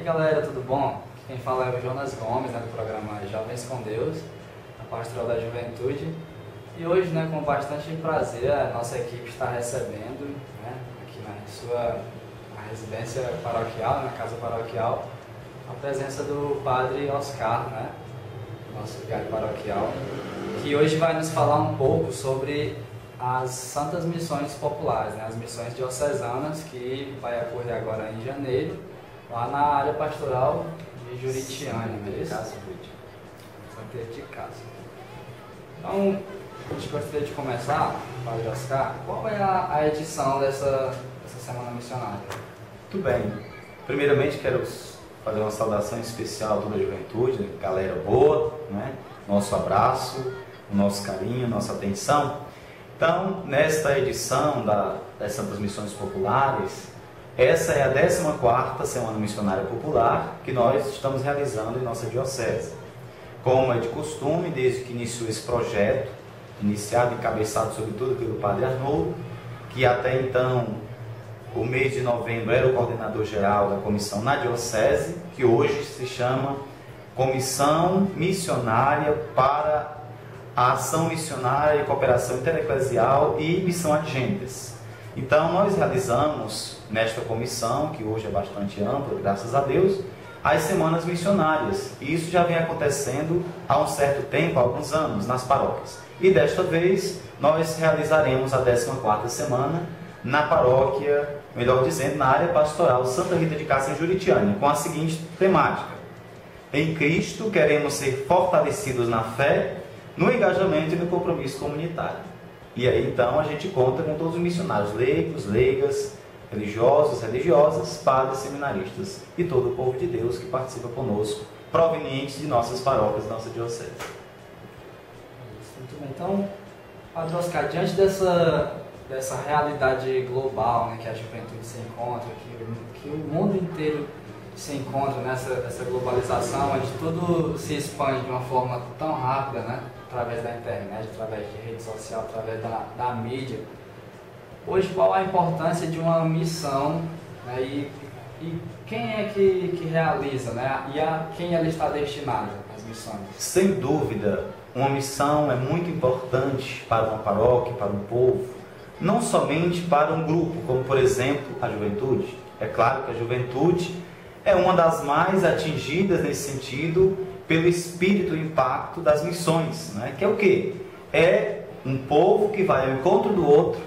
aí galera, tudo bom? Quem fala é o Jonas Gomes, do programa Jovens com Deus, a Pastoral da Juventude. E hoje, com bastante prazer, a nossa equipe está recebendo, aqui na sua residência paroquial, na casa paroquial, a presença do Padre Oscar, nosso vigário paroquial, que hoje vai nos falar um pouco sobre as Santas Missões Populares, as missões diocesanas, que vai ocorrer agora em janeiro, lá na área pastoral de Juritiânia, não é isso? Santa de Casa. Então, a gente gostaria de começar, Padre Oscar, qual é a edição dessa Semana Missionária? Muito bem. Primeiramente, quero fazer uma saudação especial a toda a juventude, galera boa, nosso abraço, o nosso carinho, nossa atenção. Então, nesta edição das Santas Missões Populares, essa é a 14ª Semana Missionária Popular que nós estamos realizando em nossa diocese. Como é de costume, desde que iniciou esse projeto, iniciado e encabeçado sobretudo pelo Padre Arnoldo, que até então, o mês de novembro, era o coordenador geral da comissão na diocese, que hoje se chama Comissão Missionária para a Ação Missionária e Cooperação Intereclesial e Missão ad Gentes. Então, nós realizamos nesta comissão, que hoje é bastante ampla, graças a Deus, as semanas missionárias. E isso já vem acontecendo há um certo tempo, há alguns anos, nas paróquias. E desta vez, nós realizaremos a 14ª semana na paróquia, melhor dizendo, na área pastoral Santa Rita de Cássia, em Juritiânia, com a seguinte temática: em Cristo queremos ser fortalecidos na fé, no engajamento e no compromisso comunitário. E aí então a gente conta com todos os missionários, leigos, leigas, religiosos, religiosas, padres, seminaristas e todo o povo de Deus que participa conosco, provenientes de nossas paróquias, nossa diocese. Muito bem. Então, Padre Oscar, diante dessa realidade global, que a juventude se encontra, que o mundo inteiro se encontra nessa globalização, onde tudo se expande de uma forma tão rápida, através da internet, através de rede social, através da mídia. Hoje, qual a importância de uma missão, e quem é que realiza, e a quem ela está destinada, as missões? Sem dúvida, uma missão é muito importante para uma paróquia, para um povo, não somente para um grupo, como por exemplo a juventude. É claro que a juventude é uma das mais atingidas nesse sentido pelo espírito e impacto das missões, que é o quê? É um povo que vai ao encontro do outro,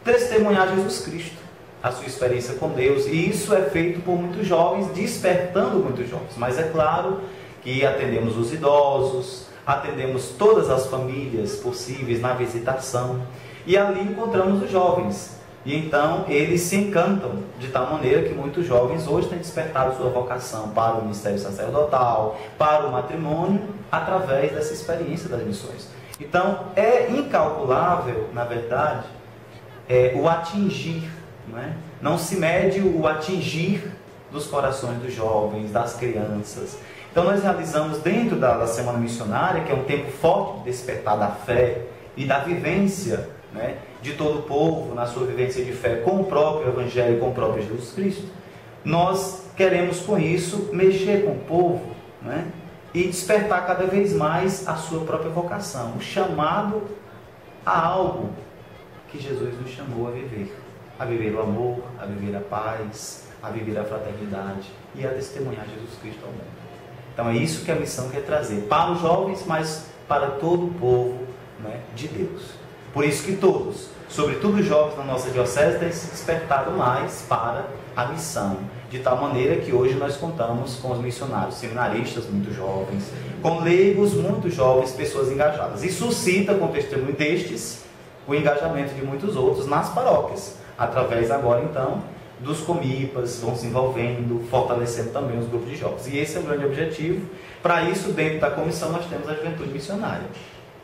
testemunhar Jesus Cristo, a sua experiência com Deus, e isso é feito por muitos jovens, despertando muitos jovens. Mas é claro que atendemos os idosos, atendemos todas as famílias possíveis na visitação, e ali encontramos os jovens. E então eles se encantam de tal maneira que muitos jovens hoje têm despertado sua vocação para o ministério sacerdotal, para o matrimônio, através dessa experiência das missões. Então é incalculável, na verdade, o atingir. Não se mede o atingir dos corações dos jovens, das crianças. Então nós realizamos dentro da Semana Missionária, que é um tempo forte de despertar da fé e da vivência, de todo o povo, na sua vivência de fé com o próprio Evangelho, com o próprio Jesus Cristo. Nós queremos com isso mexer com o povo, e despertar cada vez mais a sua própria vocação, o chamado a algo que Jesus nos chamou a viver o amor, a viver a paz, a viver a fraternidade e a testemunhar Jesus Cristo ao mundo. Então é isso que a missão quer trazer para os jovens, mas para todo o povo de Deus. Por isso que todos, sobretudo os jovens da nossa diocese, têm se despertado mais para a missão, de tal maneira que hoje nós contamos com os missionários seminaristas muito jovens, com leigos muito jovens, pessoas engajadas. E suscita, com o testemunho destes, o engajamento de muitos outros nas paróquias, através agora então dos comipas, vão se envolvendo, fortalecendo também os grupos de jovens. E esse é o grande objetivo. Para isso, dentro da comissão, nós temos a juventude missionária.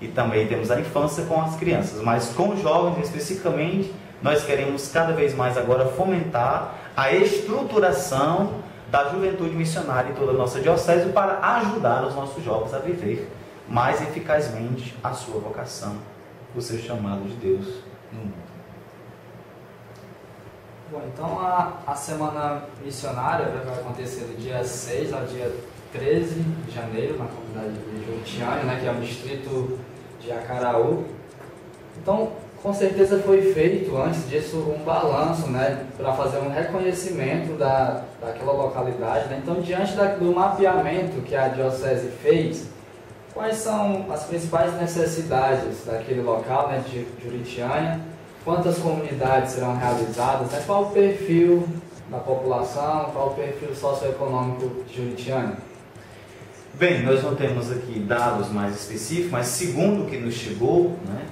E também temos a infância com as crianças. Mas com os jovens, especificamente, nós queremos cada vez mais agora fomentar a estruturação da juventude missionária em toda a nossa diocese para ajudar os nossos jovens a viver mais eficazmente a sua vocação, o seu chamado de Deus no mundo. Bom, então a semana missionária vai acontecer do dia 6 ao dia 13 de janeiro, na comunidade de Juritiânia, né, que é um distrito de Acaraú. Então, com certeza foi feito antes disso um balanço, né, para fazer um reconhecimento daquela localidade, né? Então, diante do mapeamento que a Diocese fez, quais são as principais necessidades daquele local, né, de Juritiânia? Quantas comunidades serão realizadas? Né? Qual o perfil da população? Qual o perfil socioeconômico de Juritiânia? Bem, nós não temos aqui dados mais específicos, mas segundo o que nos chegou, né,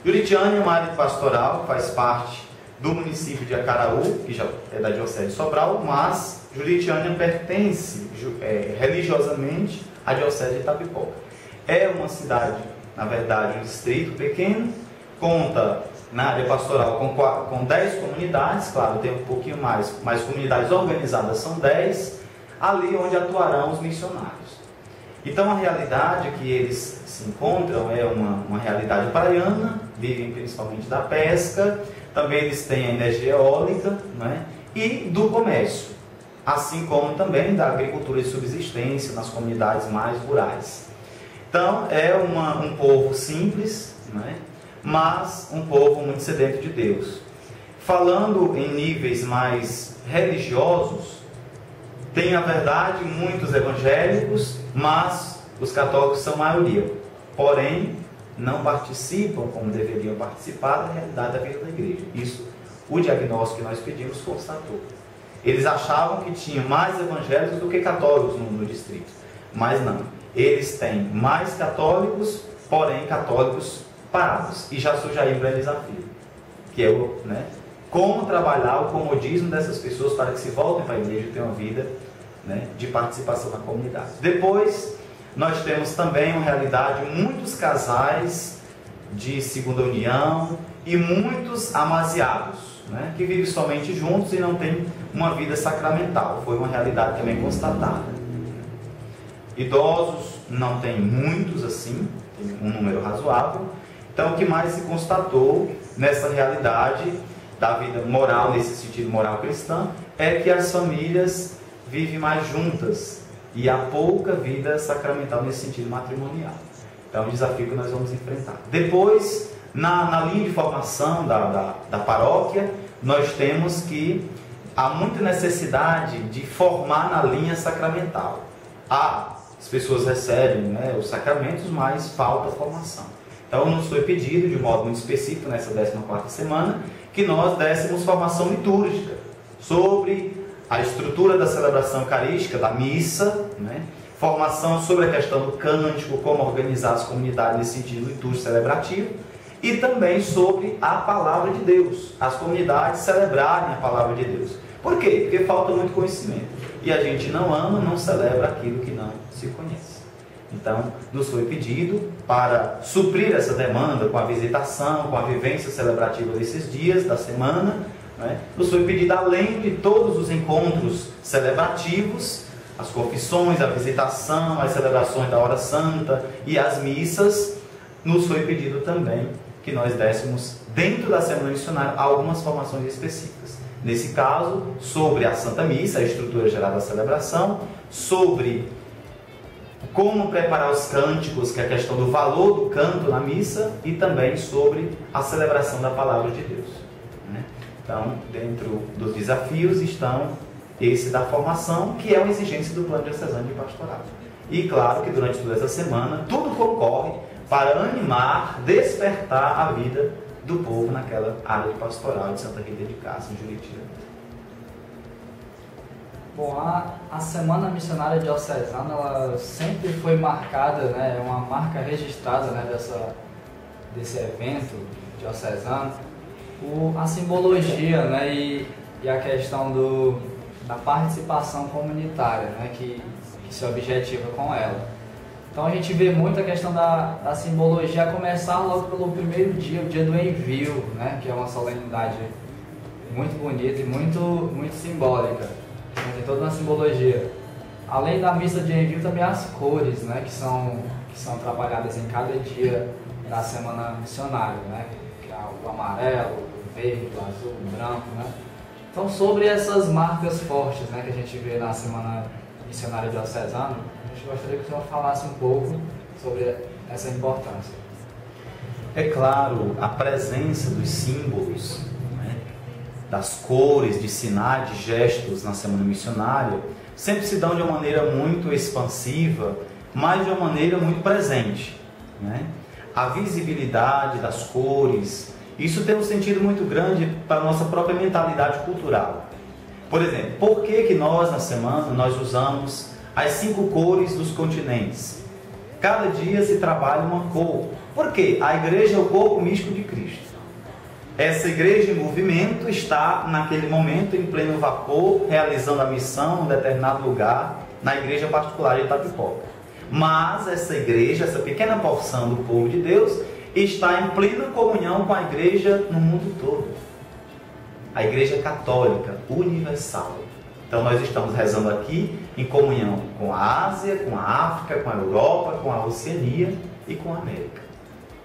Juritiânia é uma área pastoral, faz parte do município de Acaraú, que já é da Diocese de Sobral, mas Juritiânia pertence religiosamente à Diocese de Itapipoca. É uma cidade, na verdade, um distrito pequeno, conta na área pastoral com 10 comunidades, claro, tem um pouquinho mais, mas comunidades organizadas são 10, ali onde atuarão os missionários. Então a realidade que eles se encontram é uma realidade praiana, vivem principalmente da pesca, também eles têm a energia eólica, né, e do comércio, assim como também da agricultura de subsistência nas comunidades mais rurais. Então é um povo simples, né, mas um povo muito sedento de Deus. Falando em níveis mais religiosos, tem, na verdade, muitos evangélicos, mas os católicos são maioria. Porém, não participam como deveriam participar da realidade da vida da igreja. Isso, o diagnóstico que nós pedimos constatou. Eles achavam que tinham mais evangélicos do que católicos no distrito. Mas não. Eles têm mais católicos, porém católicos parados. E já surge aí um grande desafio, que é como trabalhar o comodismo dessas pessoas para que se voltem para a igreja e tenham uma vida, né, de participação na comunidade. Depois, nós temos também uma realidade, muitos casais de segunda união e muitos amaziados, né, que vivem somente juntos e não têm uma vida sacramental. Foi uma realidade também constatada. Idosos não tem muitos assim, tem um número razoável. Então, o que mais se constatou nessa realidade da vida moral, nesse sentido moral cristã, é que as famílias vivem mais juntas e há pouca vida sacramental nesse sentido matrimonial. Então, é um desafio que nós vamos enfrentar. Depois, na linha de formação da paróquia, nós temos que há muita necessidade de formar na linha sacramental. As pessoas recebem, né, os sacramentos, mas falta formação. Então, nos foi pedido, de modo muito específico, nessa 14ª semana, que nós dessemos formação litúrgica sobre a estrutura da celebração eucarística, da missa, né? Formação sobre a questão do cântico, como organizar as comunidades nesse sentido litúrgico celebrativo, e também sobre a palavra de Deus, as comunidades celebrarem a palavra de Deus. Por quê? Porque falta muito conhecimento. E a gente não ama, não celebra aquilo que não se conhece. Então, nos foi pedido para suprir essa demanda com a visitação, com a vivência celebrativa desses dias, da semana, né? Nos foi pedido, além de todos os encontros celebrativos, as confissões, a visitação, as celebrações da hora santa e as missas, nos foi pedido também que nós dessemos, dentro da Semana Missionária, algumas formações específicas. Nesse caso, sobre a Santa Missa, a estrutura geral da celebração, sobre como preparar os cânticos, que é a questão do valor do canto na missa, e também sobre a celebração da Palavra de Deus, né? Então, dentro dos desafios estão esse da formação, que é uma exigência do Plano Diocesano de Pastoral. E claro que durante toda essa semana, tudo concorre para animar, despertar a vida do povo naquela área de pastoral de Santa Rita de Cássia, em Juritiânia. Bom, a Semana Missionária Diocesana, ela sempre foi marcada, né, é uma marca registrada, né, desse evento diocesano, a simbologia, né, e a questão da participação comunitária, né, que se objetiva com ela. Então a gente vê muito a questão da simbologia, a começar logo pelo primeiro dia, o dia do envio, né, que é uma solenidade muito bonita e muito simbólica. Tem toda uma simbologia. Além da missa de envio, também as cores, né, que são trabalhadas em cada dia da Semana Missionária, né, que é o amarelo, o verde, o azul, o branco, né. Então, sobre essas marcas fortes, né, que a gente vê na Semana Missionária Diocesana, a gente gostaria que o senhor falasse um pouco sobre essa importância. É claro, a presença dos símbolos, né, das cores, de sinais, de gestos na Semana Missionária, sempre se dão de uma maneira muito expansiva, mas de uma maneira muito presente, né? A visibilidade das cores, isso tem um sentido muito grande para a nossa própria mentalidade cultural. Por exemplo, por que nós na semana nós usamos as 5 cores dos continentes? Cada dia se trabalha uma cor. Por quê? A igreja é o corpo místico de Cristo. Essa igreja em movimento está naquele momento em pleno vapor, realizando a missão em um determinado lugar, na igreja particular de Itapipoca. Mas essa igreja, essa pequena porção do povo de Deus, está em plena comunhão com a igreja no mundo todo. A igreja católica, universal. Então nós estamos rezando aqui em comunhão com a Ásia, com a África, com a Europa, com a Oceania e com a América.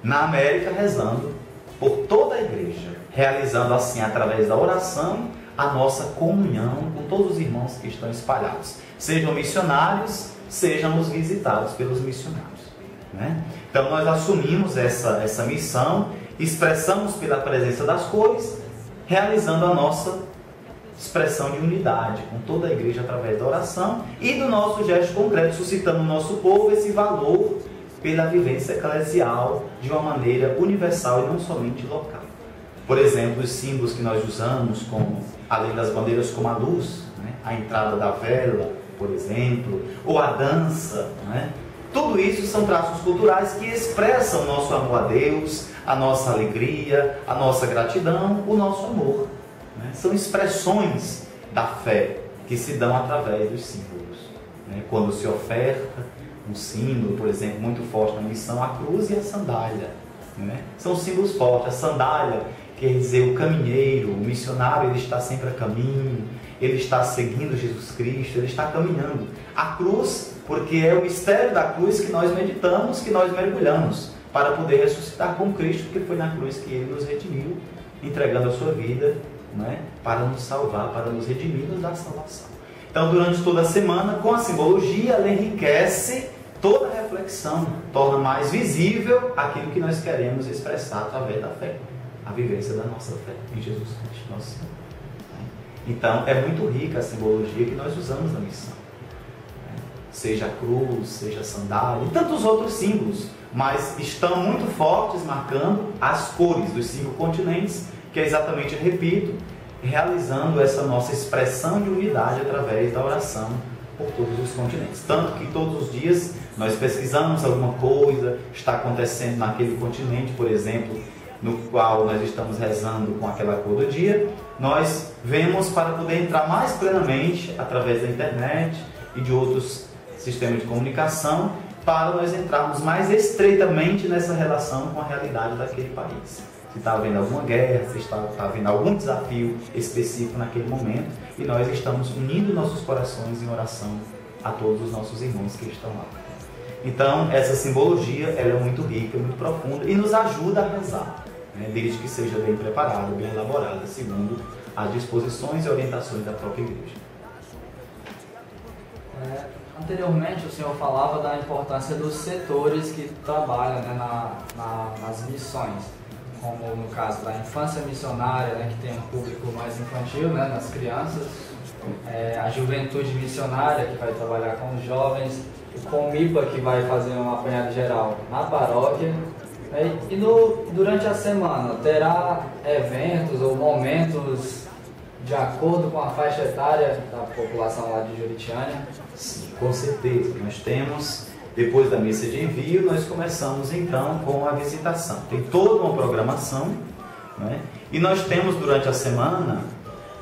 Na América, rezando por toda a igreja, realizando assim, através da oração, a nossa comunhão com todos os irmãos que estão espalhados. Sejam missionários, sejam os visitados pelos missionários, né? Então nós assumimos essa missão, expressamos pela presença das cores, realizando a nossa expressão de unidade com toda a igreja através da oração e do nosso gesto concreto, suscitando no nosso povo esse valor pela vivência eclesial de uma maneira universal e não somente local. Por exemplo, os símbolos que nós usamos, como, além das bandeiras, como a luz, né? A entrada da vela, por exemplo, ou a dança, né? Tudo isso são traços culturais que expressam o nosso amor a Deus, a nossa alegria, a nossa gratidão, o nosso amor, né? São expressões da fé que se dão através dos símbolos, né? Quando se oferta um símbolo, por exemplo, muito forte na missão, a cruz e a sandália, né? São símbolos fortes. A sandália quer dizer o caminheiro, o missionário, ele está sempre a caminho, ele está seguindo Jesus Cristo, ele está caminhando. A cruz, porque é o mistério da cruz que nós meditamos, que nós mergulhamos, para poder ressuscitar com Cristo, porque foi na cruz que ele nos redimiu, entregando a sua vida, né, para nos salvar, para nos redimir e nos dar salvação. Então, durante toda a semana, com a simbologia, ela enriquece toda a reflexão, torna mais visível aquilo que nós queremos expressar através da fé, a vivência da nossa fé em Jesus Cristo, nosso Senhor. Então, é muito rica a simbologia que nós usamos na missão. Seja a cruz, seja a sandália e tantos outros símbolos, mas estão muito fortes marcando as cores dos 5 continentes, que é exatamente, eu repito, realizando essa nossa expressão de unidade através da oração por todos os continentes. Tanto que todos os dias nós pesquisamos alguma coisa, está acontecendo naquele continente, por exemplo, no qual nós estamos rezando com aquela cor do dia, nós vemos para poder entrar mais plenamente através da internet e de outros sistemas de comunicação, para nós entrarmos mais estreitamente nessa relação com a realidade daquele país. Se está havendo alguma guerra, se está havendo algum desafio específico naquele momento, e nós estamos unindo nossos corações em oração a todos os nossos irmãos que estão lá. Então, essa simbologia ela é muito rica, muito profunda e nos ajuda a rezar, né? Desde que seja bem preparada, bem elaborada, segundo as disposições e orientações da própria igreja. Anteriormente o senhor falava da importância dos setores que trabalham, né, nas missões, como no caso da infância missionária, né, que tem um público mais infantil, né, nas crianças, a juventude missionária, que vai trabalhar com os jovens, o Comipa, que vai fazer um apanhado geral na paróquia, né, e durante a semana terá eventos ou momentos de acordo com a faixa etária da população lá de Juritiânia? Sim, com certeza. Nós temos, depois da missa de envio, nós começamos então com a visitação. Tem toda uma programação, né? E nós temos durante a semana,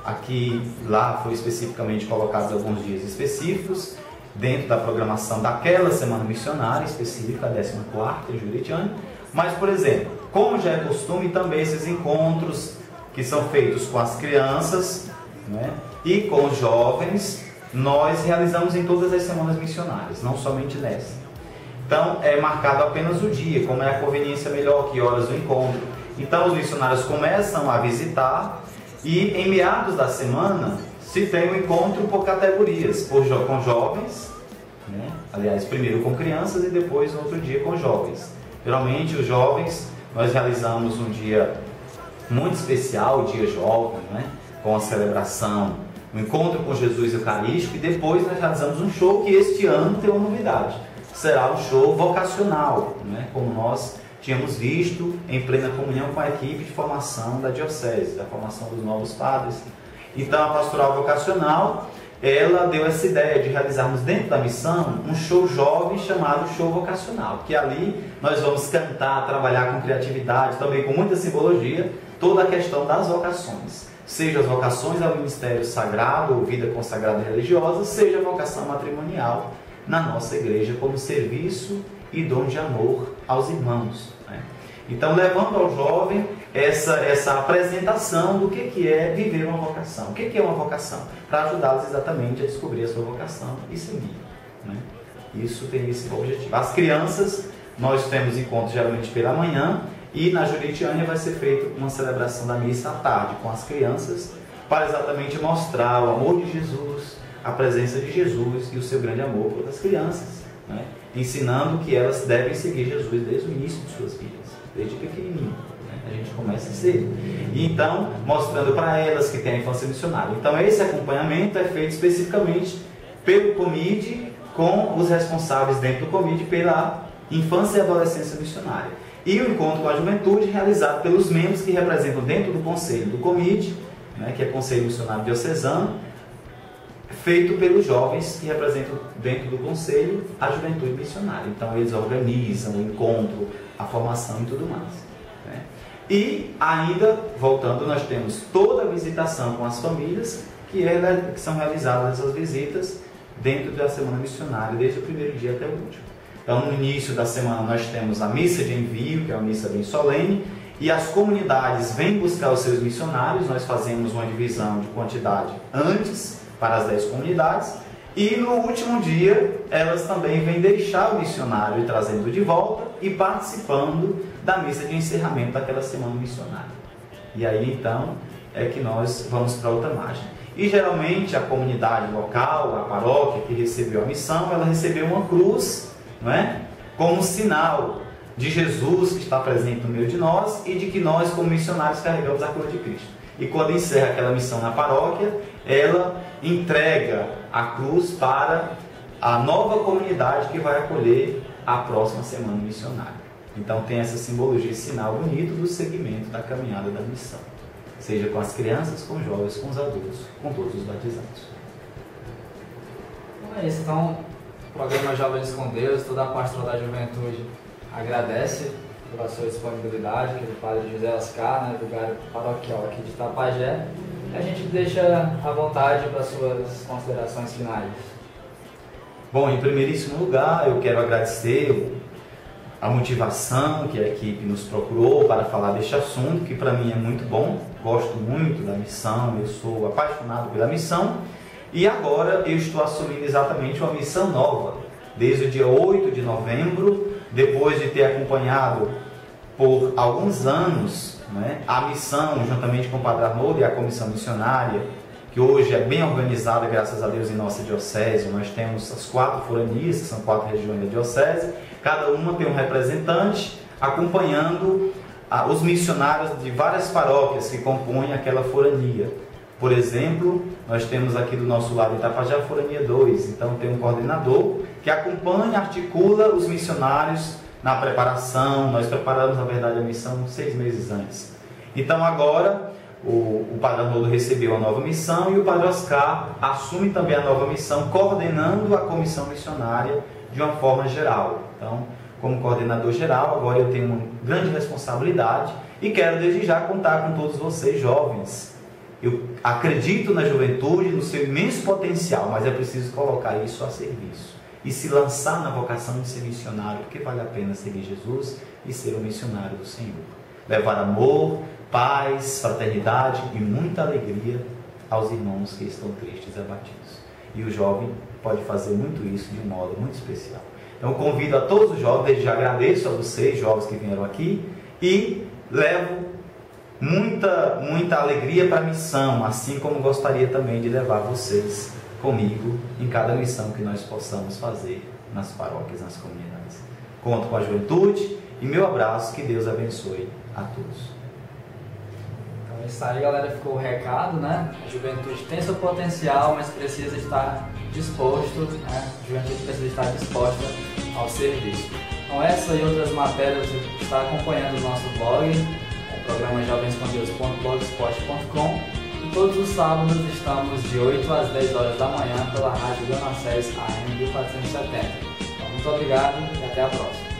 aqui, lá foi especificamente colocados alguns dias específicos, dentro da programação daquela semana missionária específica, a 14ª em Juritiânia. Mas, por exemplo, como já é costume, também esses encontros que são feitos com as crianças, né, e com os jovens, nós realizamos em todas as semanas missionárias, não somente nessa. Então, é marcado apenas o dia, como é a conveniência melhor, que horas do encontro. Então, os missionários começam a visitar E em meados da semana se tem um encontro por categorias, com jovens, né? Aliás, primeiro com crianças e depois no outro dia com jovens. Geralmente os jovens, nós realizamos um dia muito especial, o dia jovem, né? Com a celebração, um encontro com Jesus Eucarístico, e depois nós realizamos um show que este ano tem uma novidade. Será um show vocacional, né? Como nós tínhamos visto em plena comunhão com a equipe de formação da diocese, da formação dos novos padres. Então a pastoral vocacional, ela deu essa ideia de realizarmos dentro da missão um show jovem chamado show vocacional, que ali nós vamos cantar, trabalhar com criatividade, também com muita simbologia, toda a questão das vocações. Seja as vocações ao ministério sagrado ou vida consagrada religiosa, seja a vocação matrimonial na nossa igreja como serviço e dom de amor aos irmãos, né? Então, levando ao jovem essa apresentação do que é viver uma vocação. O que é uma vocação? Para ajudá-los exatamente a descobrir a sua vocação e seguir, né? Isso tem esse objetivo. As crianças, nós temos encontros geralmente pela manhã, e na Juritiânia vai ser feita uma celebração da missa à tarde com as crianças, para exatamente mostrar o amor de Jesus, a presença de Jesus e o seu grande amor pelas crianças, né? Ensinando que elas devem seguir Jesus desde o início de suas vidas, desde pequenininho, né? A gente começa cedo. E então, mostrando para elas que tem a infância missionária. Então, esse acompanhamento é feito especificamente pelo COMID, com os responsáveis dentro do COMID pela infância e adolescência missionária. E o encontro com a juventude realizado pelos membros que representam dentro do conselho do COMID, né, que é Conselho Missionário Diocesano, feito pelos jovens que representam dentro do conselho a juventude missionária. Então eles organizam o encontro, a formação e tudo mais, né? E ainda, voltando, nós temos toda a visitação com as famílias, que são realizadas as visitas dentro da semana missionária, desde o primeiro dia até o último. Então, no início da semana, nós temos a missa de envio, que é uma missa bem solene, e as comunidades vêm buscar os seus missionários. Nós fazemos uma divisão de quantidade antes, para as 10 comunidades, e no último dia, elas também vêm deixar o missionário e trazendo de volta e participando da missa de encerramento daquela semana missionária. E aí, então, é que nós vamos para outra margem. E geralmente a comunidade local, a paróquia que recebeu a missão, ela recebeu uma cruz, não é? Como sinal de Jesus que está presente no meio de nós e de que nós, como missionários, carregamos a cruz de Cristo. E quando encerra aquela missão na paróquia, ela entrega a cruz para a nova comunidade que vai acolher a próxima semana missionária. Então tem essa simbologia, esse sinal bonito do segmento da caminhada da missão. Seja com as crianças, com os jovens, com os adultos, com todos os batizados. Então é isso. Então, o programa Jovens com Deus, toda a pastoral da juventude agradece pela sua disponibilidade, que é do Padre José Oscar, né, do vigário paroquial aqui de Itapajé. E a gente deixa à vontade para suas considerações finais. Bom, em primeiríssimo lugar, eu quero agradecer a motivação que a equipe nos procurou para falar deste assunto, que para mim é muito bom. Gosto muito da missão, eu sou apaixonado pela missão. E agora eu estou assumindo exatamente uma missão nova. Desde o dia 8 de novembro, depois de ter acompanhado por alguns anos, né, a missão, juntamente com o Padre Arnoldo e a comissão missionária, que hoje é bem organizada, graças a Deus, em nossa diocese. Nós temos as 4 foranias, que são 4 regiões da diocese, cada uma tem um representante acompanhando os missionários de várias paróquias que compõem aquela forania. Por exemplo, nós temos aqui do nosso lado em Itapajé a Forania 2, então tem um coordenador que acompanha, articula os missionários na preparação. Nós preparamos, na verdade, a missão 6 meses antes. Então agora o Padre Arnoldo recebeu a nova missão e o Padre Oscar assume também a nova missão, coordenando a comissão missionária de uma forma geral. Então, como coordenador geral, agora eu tenho uma grande responsabilidade e quero desde já contar com todos vocês, jovens. Eu acredito na juventude, no seu imenso potencial, mas é preciso colocar isso a serviço e se lançar na vocação de ser missionário, porque vale a pena seguir Jesus e ser um missionário do Senhor. Levar amor, paz, fraternidade e muita alegria aos irmãos que estão tristes e abatidos. E o jovem pode fazer muito isso de um modo muito especial. Então convido a todos os jovens, desde já agradeço a vocês, jovens que vieram aqui, e levo muita alegria para a missão, assim como gostaria também de levar vocês comigo em cada missão que nós possamos fazer nas paróquias, nas comunidades. Conto com a juventude e meu abraço, que Deus abençoe a todos. Então isso aí, galera, ficou o recado, né? A juventude tem seu potencial, mas precisa estar disposto, né? A juventude precisa estar disposta ao serviço. Então essa e outras matérias você está acompanhando o nosso blog, o programa jovenscomdeus.blogspot.com, e todos os sábados estamos de 8 às 10 horas da manhã pela Rádio Leonassés AM 1470. Então, muito obrigado e até a próxima.